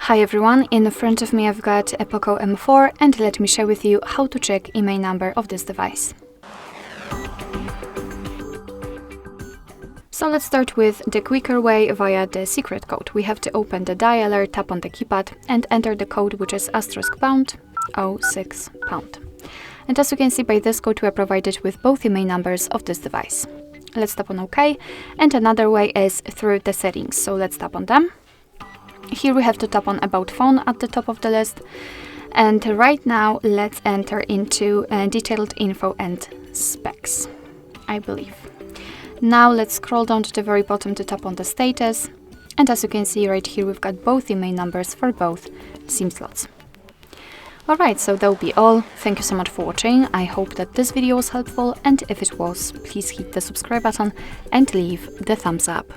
Hi everyone, in front of me I've got a POCO M4 and let me share with you how to check IMEI number of this device. So let's start with the quicker way via the secret code. We have to open the dialer, tap on the keypad and enter the code, which is *#06#. And as you can see, by this code we are provided with both IMEI numbers of this device. Let's tap on OK, and another way is through the settings, so let's tap on them. Here we have to tap on About Phone at the top of the list, and right now let's enter into detailed info and specs, I believe. Now let's scroll down to the very bottom to tap on the status, and as you can see right here we've got both IMEI numbers for both SIM slots. Alright, so that will be all. Thank you so much for watching. I hope that this video was helpful, and if it was, please hit the subscribe button and leave the thumbs up.